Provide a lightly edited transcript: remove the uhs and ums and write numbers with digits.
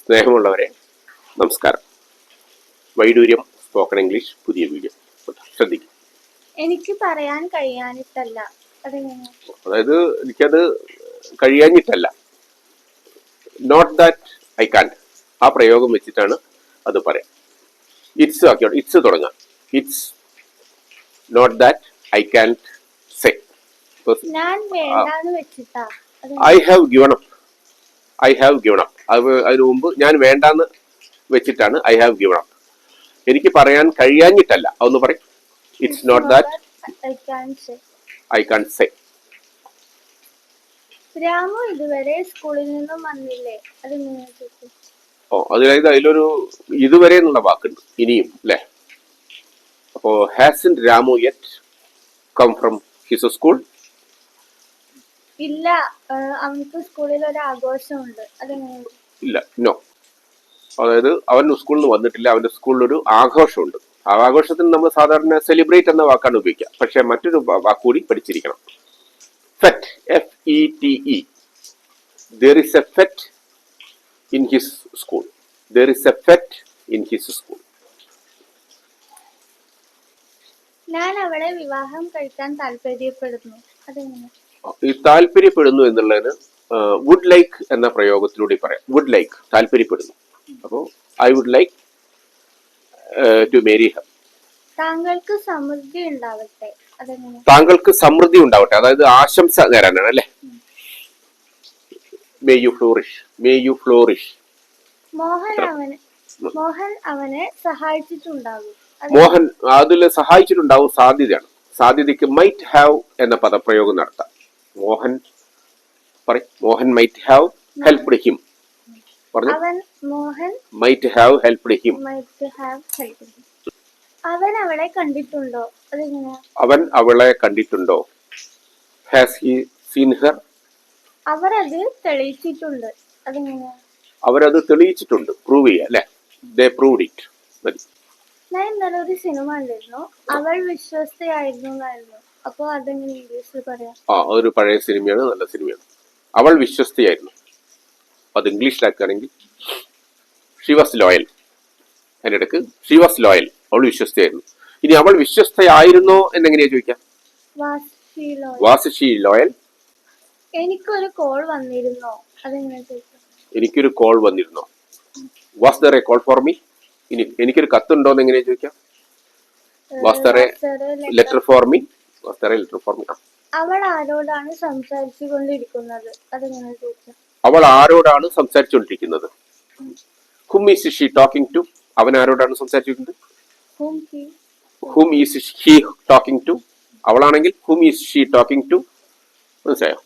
സ്നേഹമുള്ളവരെ നമസ്കാരം. Vaiduryam spoken English പുതിയ വീഡിയോ ശ്രദ്ധിക്കും. എനിക്ക് പറയാൻ കഴിയാനിട്ടല്ല. അതായത് എനിക്കത് കഴിയാഞ്ഞിട്ടല്ല, നോട്ട് ദാറ്റ് ഐ കാൻ, ആ പ്രയോഗം വെച്ചിട്ടാണ് അത് പറയാം. ഇറ്റ്സ് ആക്കിയോട്ടെ, ഇറ്റ്സ് തുടങ്ങാം. It's not that I can say. I have given up. I have given up. അതിനു മുമ്പ് ഞാൻ വേണ്ടാന്ന് വെച്ചിട്ടാണ് ഐ ഹാവ് ഗിവൺ അപ്പ്. എനിക്ക് പറയാൻ കഴിയാഞ്ഞിട്ടല്ല, അതൊന്ന് പറയും. It's not that I can say. Ramu ഇതുവരെ സ്കൂളിൽ നിന്നും വന്നില്ലേ? അതായത് അതിലൊരു ഇതുവരെ എന്നുള്ള വാക്കുണ്ട്, ഇനിയും, അല്ലെ? അപ്പോ hasn't Ramu yet come from his school? ഇല്ല, അവർക്ക് സ്കൂളിൽ ഒരു ആഘോഷമുണ്ട്. ഇല്ല, നോ. അതായത് അവൻ സ്കൂളിൽ നിന്ന് വന്നിട്ടില്ല, അവന്റെ സ്കൂളിൽ ഒരു ആഘോഷമുണ്ട്. ആ ആഘോഷത്തിന് നമ്മൾ സാധാരണ സെലിബ്രേറ്റ് എന്ന വാക്കാണ് ഉപയോഗിക്കുക. പക്ഷെ മറ്റൊരു വാക്കുകൂടി പഠിച്ചിരിക്കണം. ഫെറ്റ്, FETE. There is a fete in his school. There is a fete in his school. ഞാൻ അവളെ വിവാഹം കഴിക്കാൻ താല്പര്യപ്പെടുന്നു. ഈ താല്പര്യപ്പെടുന്നു എന്നുള്ളതിന് വുഡ് ലൈക്ക് എന്ന പ്രയോഗത്തിലൂടെ പറയാം. വുഡ് ലൈക്ക്, താല്പര്യപ്പെടുന്നു. അപ്പോ I would like to marry her. താങ്കൾക്ക് സമൃദ്ധി ഉണ്ടാവട്ടെ. താങ്കൾക്ക് സമൃദ്ധി ഉണ്ടാവട്ടെ, അതായത് ആശംസ നേരാനാണ്, അല്ലെ? May you flourish, may you flourish. Mohan അവനെ സഹായിച്ചിട്ടുണ്ടാകും. മോഹൻ അതില് സഹായിച്ചിട്ടുണ്ടാവും സാധ്യതയാണ്. സാധ്യതയ്ക്ക് മൈറ്റ് ഹാവ് എന്ന പദപ്രയോഗം നടത്താം. മോഹൻ പറയും, Mohan might have helped him. Might have helped him. അവൻ അവളെ കണ്ടിട്ടുണ്ടോ? അവൻ അവളെ കണ്ടിട്ടുണ്ടോ? Has he seen her? അവരത് തെളിയിച്ചിട്ടുണ്ട്. അവരത് തെളിയിച്ചിട്ടുണ്ട്. പ്രൂവ് ചെയ്യുക, അല്ലെ? They proved it. മതി. ഞാൻ ഇന്നലെ ഒരു സിനിമ കണ്ടിരുന്നു, അവൾ വിശ്വസ്തയായിരുന്നു. അപ്പൊ അതെങ്ങനെ ഇംഗ്ലീഷിൽ പറയാം? ഒരു പഴയ സിനിമയാണ്, നല്ല സിനിമയാണ്. അവൾ വിശ്വസ്തയായിരുന്നു. അത് ഇംഗ്ലീഷിലാക്കുകയാണെങ്കിൽ ഷി വാസ് ലോയൽ. അതിന്റെ ഇടക്ക് ഷി വാസ് ലോയൽ, അവൾ വിശ്വസ്തയായിരുന്നു. ഇനി അവൾ വിശ്വസ്തയായിരുന്നോ എന്നെങ്ങനെയാ ചോദിക്കാം? Was she loyal? എനിക്കൊരു കോൾ വന്നിരുന്നോ? അതെങ്ങനെ ചോദിക്കാം? എനിക്കൊരു കോൾ വന്നിരുന്നോ? Was there a call for me? ഇനി എനിക്കൊരു കത്തുണ്ടോ എന്ന് എങ്ങനെയാ ചോദിക്കാം? Was there a letter for me? Was there a letter for me? അവൾ ആരോടാണ് സംസാരിച്ചുകൊണ്ടിരിക്കുന്നത്? അതെങ്ങനെ ചോദിക്കാം? അവൾ ആരോടാണ് സംസാരിച്ചുകൊണ്ടിരിക്കുന്നത്? Whom is she talking to? അവൻ ആരോടാണ് സംസാരിച്ചിരിക്കുന്നത്? Whom is he talking to? അവളാണെങ്കിൽ whom is she talking to? മനസ്സിലായോ?